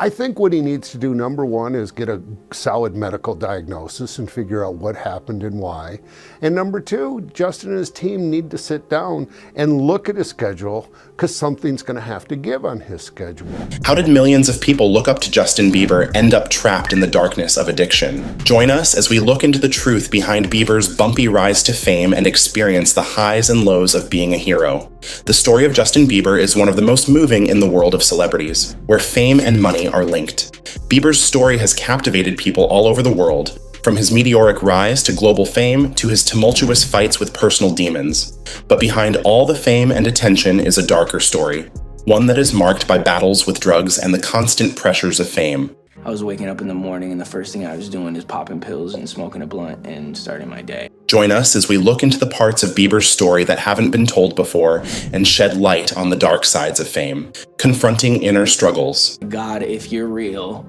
I think what he needs to do, number one, is get a solid medical diagnosis and figure out what happened and why. And number two, Justin and his team need to sit down and look at his schedule, because something's going to have to give on his schedule. How did millions of people look up to Justin Bieber end up trapped in the darkness of addiction? Join us as we look into the truth behind Bieber's bumpy rise to fame and experience the highs and lows of being a hero. The story of Justin Bieber is one of the most moving in the world of celebrities, where fame and money are linked. Bieber's story has captivated people all over the world, from his meteoric rise to global fame to his tumultuous fights with personal demons. But behind all the fame and attention is a darker story, one that is marked by battles with drugs and the constant pressures of fame. I was waking up in the morning and the first thing I was doing is popping pills and smoking a blunt and starting my day. Join us as we look into the parts of Bieber's story that haven't been told before and shed light on the dark sides of fame, confronting inner struggles. God, if you're real,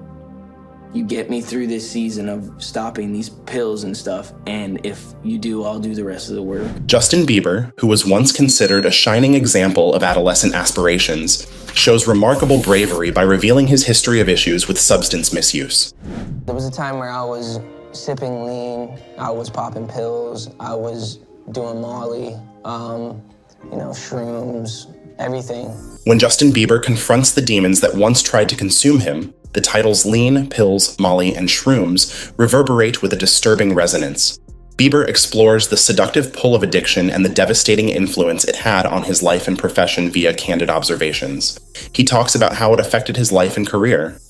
you get me through this season of stopping these pills and stuff, and if you do, I'll do the rest of the work. Justin Bieber, who was once considered a shining example of adolescent aspirations, shows remarkable bravery by revealing his history of issues with substance misuse. There was a time where I was sipping lean, I was popping pills, I was doing Molly, shrooms, everything. When Justin Bieber confronts the demons that once tried to consume him, the titles lean, pills, Molly, and shrooms reverberate with a disturbing resonance. Bieber explores the seductive pull of addiction and the devastating influence it had on his life and profession via candid observations. He talks about how it affected his life and career.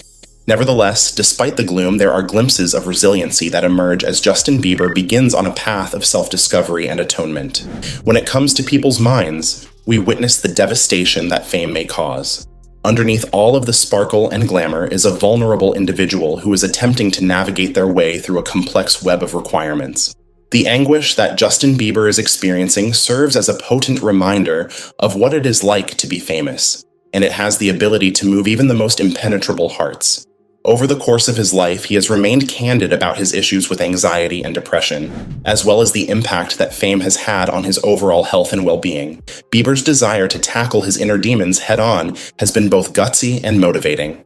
Nevertheless, despite the gloom, there are glimpses of resiliency that emerge as Justin Bieber begins on a path of self-discovery and atonement. When it comes to people's minds, we witness the devastation that fame may cause. Underneath all of the sparkle and glamour is a vulnerable individual who is attempting to navigate their way through a complex web of requirements. The anguish that Justin Bieber is experiencing serves as a potent reminder of what it is like to be famous, and it has the ability to move even the most impenetrable hearts. Over the course of his life, he has remained candid about his issues with anxiety and depression, as well as the impact that fame has had on his overall health and well-being. Bieber's desire to tackle his inner demons head-on has been both gutsy and motivating.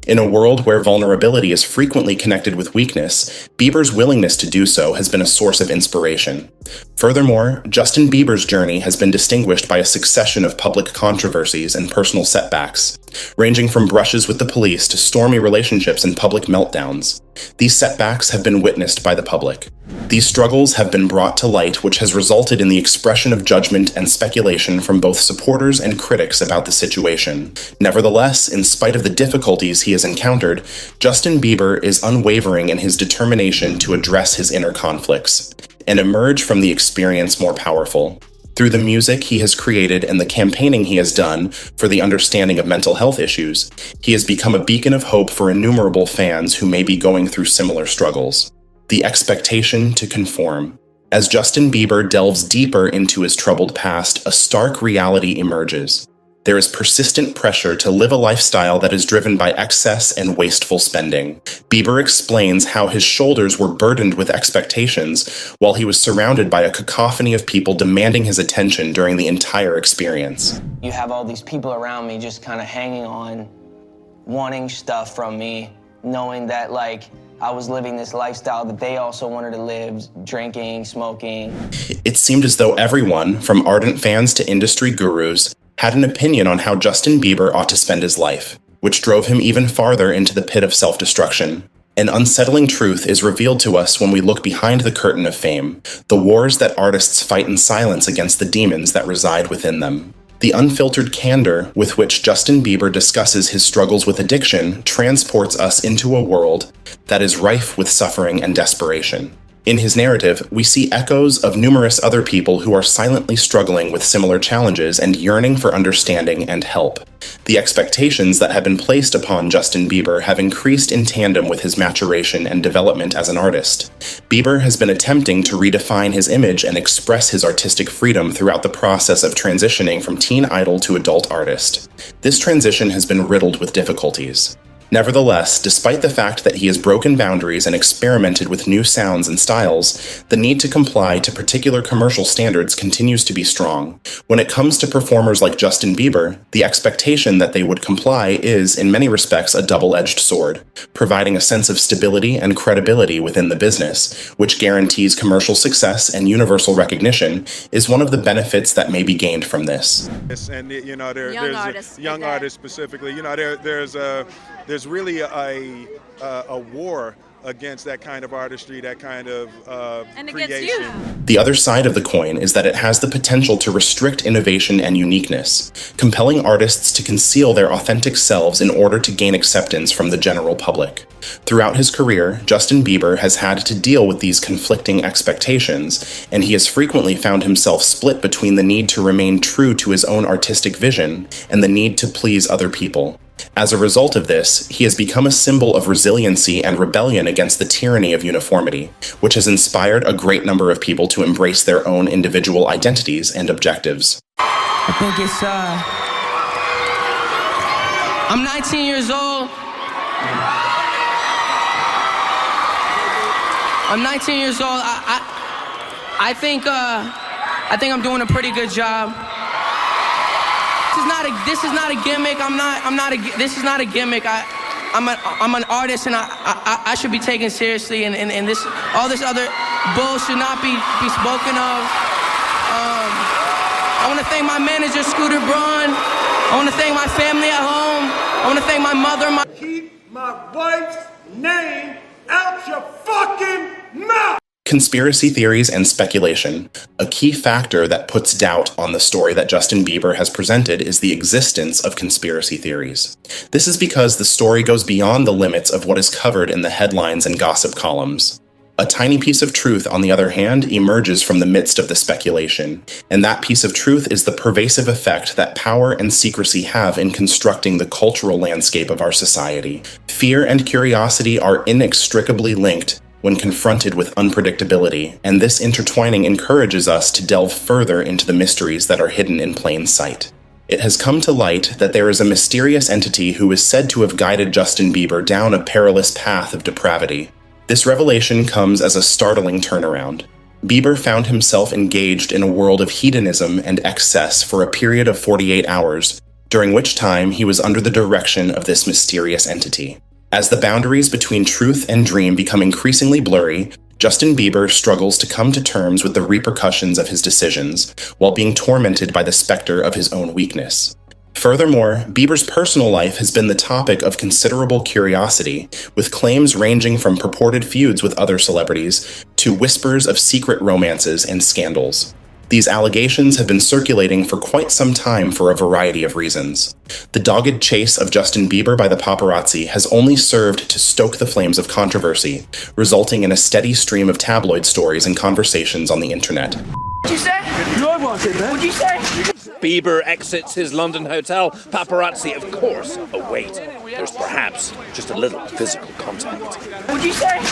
In a world where vulnerability is frequently connected with weakness, Bieber's willingness to do so has been a source of inspiration. Furthermore, Justin Bieber's journey has been distinguished by a succession of public controversies and personal setbacks, ranging from brushes with the police to stormy relationships and public meltdowns. These setbacks have been witnessed by the public. These struggles have been brought to light, which has resulted in the expression of judgment and speculation from both supporters and critics about the situation. Nevertheless, in spite of the difficulties he has encountered, Justin Bieber is unwavering in his determination to address his inner conflicts and emerge from the experience more powerful. Through the music he has created and the campaigning he has done for the understanding of mental health issues, he has become a beacon of hope for innumerable fans who may be going through similar struggles. The expectation to conform. As Justin Bieber delves deeper into his troubled past, a stark reality emerges. There is persistent pressure to live a lifestyle that is driven by excess and wasteful spending. Bieber explains how his shoulders were burdened with expectations while he was surrounded by a cacophony of people demanding his attention during the entire experience. You have all these people around me just kind of hanging on, wanting stuff from me, knowing that I was living this lifestyle that they also wanted to live, drinking, smoking. It seemed as though everyone, from ardent fans to industry gurus, had an opinion on how Justin Bieber ought to spend his life, which drove him even farther into the pit of self-destruction. An unsettling truth is revealed to us when we look behind the curtain of fame, the wars that artists fight in silence against the demons that reside within them. The unfiltered candor with which Justin Bieber discusses his struggles with addiction transports us into a world that is rife with suffering and desperation. In his narrative, we see echoes of numerous other people who are silently struggling with similar challenges and yearning for understanding and help. The expectations that have been placed upon Justin Bieber have increased in tandem with his maturation and development as an artist. Bieber has been attempting to redefine his image and express his artistic freedom throughout the process of transitioning from teen idol to adult artist. This transition has been riddled with difficulties. Nevertheless, despite the fact that he has broken boundaries and experimented with new sounds and styles, the need to comply to particular commercial standards continues to be strong. When it comes to performers like Justin Bieber, the expectation that they would comply is, in many respects, a double-edged sword, providing a sense of stability and credibility within the business, which guarantees commercial success and universal recognition, is one of the benefits that may be gained from this. And there's young artists specifically. There's really a war against that kind of artistry, that kind of and creation. The other side of the coin is that it has the potential to restrict innovation and uniqueness, compelling artists to conceal their authentic selves in order to gain acceptance from the general public. Throughout his career, Justin Bieber has had to deal with these conflicting expectations, and he has frequently found himself split between the need to remain true to his own artistic vision and the need to please other people. As a result of this, he has become a symbol of resiliency and rebellion against the tyranny of uniformity, which has inspired a great number of people to embrace their own individual identities and objectives. I think it's, I'm 19 years old. I'm 19 years old. I think I'm doing a pretty good job. This is not a gimmick. This is not a gimmick. I'm an artist, and I should be taken seriously. And all this other bull should not be spoken of. I want to thank my manager, Scooter Braun. I want to thank my family at home. I want to thank my mother. Keep my wife's name out your fucking mouth! Conspiracy theories and speculation. A key factor that puts doubt on the story that Justin Bieber has presented is the existence of conspiracy theories. This is because the story goes beyond the limits of what is covered in the headlines and gossip columns. A tiny piece of truth, on the other hand, emerges from the midst of the speculation, and that piece of truth is the pervasive effect that power and secrecy have in constructing the cultural landscape of our society. Fear and curiosity are inextricably linked when confronted with unpredictability, and this intertwining encourages us to delve further into the mysteries that are hidden in plain sight. It has come to light that there is a mysterious entity who is said to have guided Justin Bieber down a perilous path of depravity. This revelation comes as a startling turnaround. Bieber found himself engaged in a world of hedonism and excess for a period of 48 hours, during which time he was under the direction of this mysterious entity. As the boundaries between truth and dream become increasingly blurry, Justin Bieber struggles to come to terms with the repercussions of his decisions, while being tormented by the specter of his own weakness. Furthermore, Bieber's personal life has been the topic of considerable curiosity, with claims ranging from purported feuds with other celebrities to whispers of secret romances and scandals. These allegations have been circulating for quite some time for a variety of reasons. The dogged chase of Justin Bieber by the paparazzi has only served to stoke the flames of controversy, resulting in a steady stream of tabloid stories and conversations on the internet. What'd you say? What'd you say? Bieber exits his London hotel. Paparazzi, of course, await. There's perhaps just a little physical contact. What'd you say?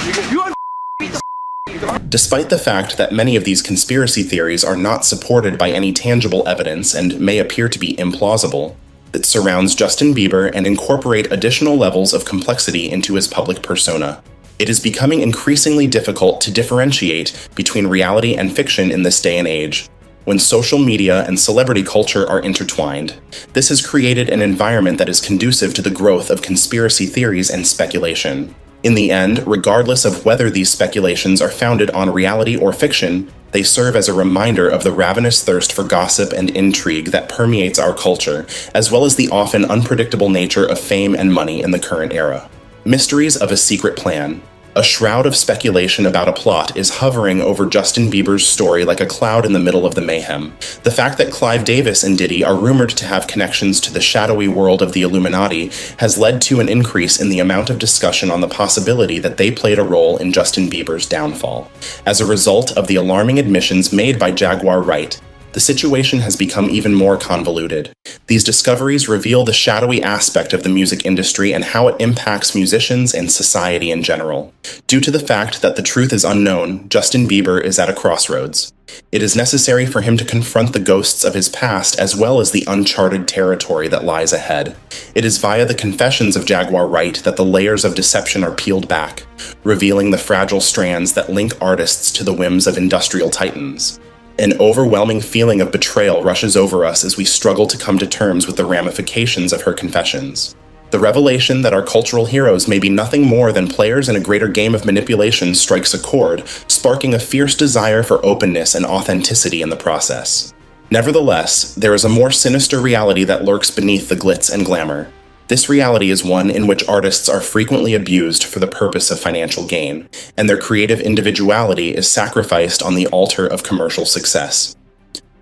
Despite the fact that many of these conspiracy theories are not supported by any tangible evidence and may appear to be implausible, that surrounds Justin Bieber and incorporate additional levels of complexity into his public persona. It is becoming increasingly difficult to differentiate between reality and fiction in this day and age, when social media and celebrity culture are intertwined. This has created an environment that is conducive to the growth of conspiracy theories and speculation. In the end, regardless of whether these speculations are founded on reality or fiction, they serve as a reminder of the ravenous thirst for gossip and intrigue that permeates our culture, as well as the often unpredictable nature of fame and money in the current era. Mysteries of a secret plan. A shroud of speculation about a plot is hovering over Justin Bieber's story like a cloud in the middle of the mayhem. The fact that Clive Davis and Diddy are rumored to have connections to the shadowy world of the Illuminati has led to an increase in the amount of discussion on the possibility that they played a role in Justin Bieber's downfall. As a result of the alarming admissions made by Jaguar Wright, the situation has become even more convoluted. These discoveries reveal the shadowy aspect of the music industry and how it impacts musicians and society in general. Due to the fact that the truth is unknown, Justin Bieber is at a crossroads. It is necessary for him to confront the ghosts of his past as well as the uncharted territory that lies ahead. It is via the confessions of Jaguar Wright that the layers of deception are peeled back, revealing the fragile strands that link artists to the whims of industrial titans. An overwhelming feeling of betrayal rushes over us as we struggle to come to terms with the ramifications of her confessions. The revelation that our cultural heroes may be nothing more than players in a greater game of manipulation strikes a chord, sparking a fierce desire for openness and authenticity in the process. Nevertheless, there is a more sinister reality that lurks beneath the glitz and glamour. This reality is one in which artists are frequently abused for the purpose of financial gain, and their creative individuality is sacrificed on the altar of commercial success.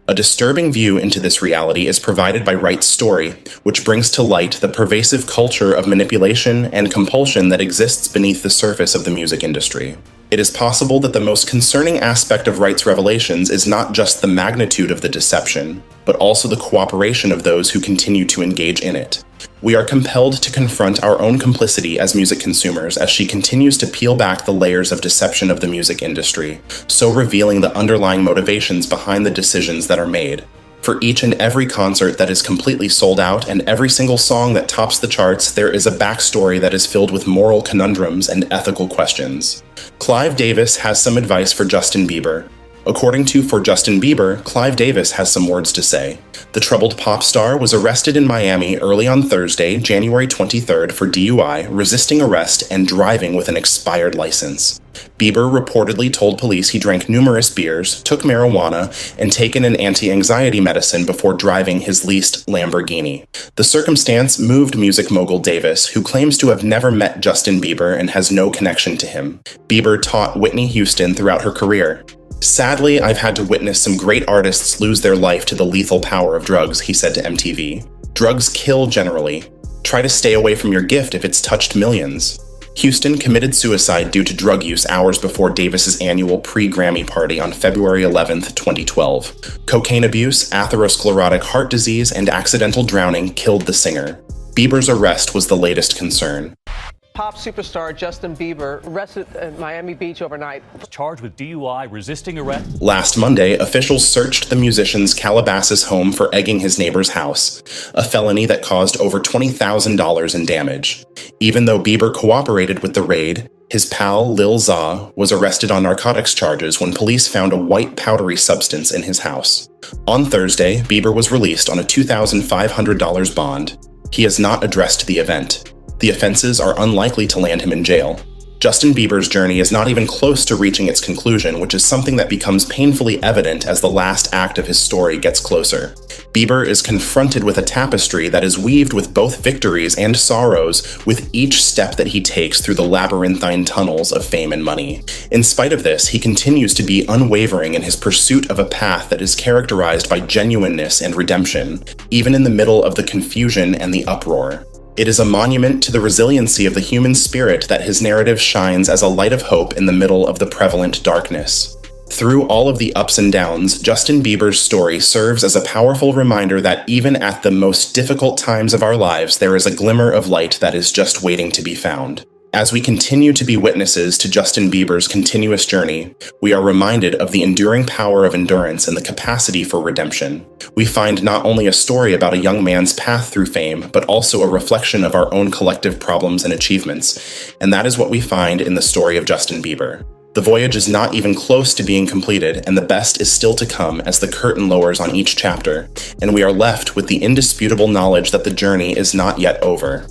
A disturbing view into this reality is provided by Wright's story, which brings to light the pervasive culture of manipulation and compulsion that exists beneath the surface of the music industry. It is possible that the most concerning aspect of Wright's revelations is not just the magnitude of the deception, but also the cooperation of those who continue to engage in it. We are compelled to confront our own complicity as music consumers as she continues to peel back the layers of deception of the music industry, so revealing the underlying motivations behind the decisions that are made. For each and every concert that is completely sold out and every single song that tops the charts, there is a backstory that is filled with moral conundrums and ethical questions. Clive Davis has some advice for Justin Bieber. According to For Justin Bieber, Clive Davis has some words to say. The troubled pop star was arrested in Miami early on Thursday, January 23rd for DUI, resisting arrest, and driving with an expired license. Bieber reportedly told police he drank numerous beers, took marijuana, and taken an anti-anxiety medicine before driving his leased Lamborghini. The circumstance moved music mogul Davis, who claims to have never met Justin Bieber and has no connection to him. Bieber taught Whitney Houston throughout her career. "Sadly, I've had to witness some great artists lose their life to the lethal power of drugs," he said to MTV. "Drugs kill generally. Try to stay away from your gift if it's touched millions." Houston committed suicide due to drug use hours before Davis's annual pre-Grammy party on February 11th, 2012. Cocaine abuse, atherosclerotic heart disease, and accidental drowning killed the singer. Bieber's arrest was the latest concern. Pop superstar Justin Bieber arrested at Miami Beach overnight. Charged with DUI, resisting arrest. Last Monday, officials searched the musician's Calabasas home for egging his neighbor's house, a felony that caused over $20,000 in damage. Even though Bieber cooperated with the raid, his pal Lil Za was arrested on narcotics charges when police found a white powdery substance in his house. On Thursday, Bieber was released on a $2,500 bond. He has not addressed the event. The offenses are unlikely to land him in jail. Justin Bieber's journey is not even close to reaching its conclusion, which is something that becomes painfully evident as the last act of his story gets closer. Bieber is confronted with a tapestry that is weaved with both victories and sorrows, with each step that he takes through the labyrinthine tunnels of fame and money. In spite of this, he continues to be unwavering in his pursuit of a path that is characterized by genuineness and redemption, even in the middle of the confusion and the uproar. It is a monument to the resiliency of the human spirit that his narrative shines as a light of hope in the middle of the prevalent darkness. Through all of the ups and downs, Justin Bieber's story serves as a powerful reminder that even at the most difficult times of our lives, there is a glimmer of light that is just waiting to be found. As we continue to be witnesses to Justin Bieber's continuous journey, we are reminded of the enduring power of endurance and the capacity for redemption. We find not only a story about a young man's path through fame, but also a reflection of our own collective problems and achievements, and that is what we find in the story of Justin Bieber. The voyage is not even close to being completed, and the best is still to come as the curtain lowers on each chapter, and we are left with the indisputable knowledge that the journey is not yet over.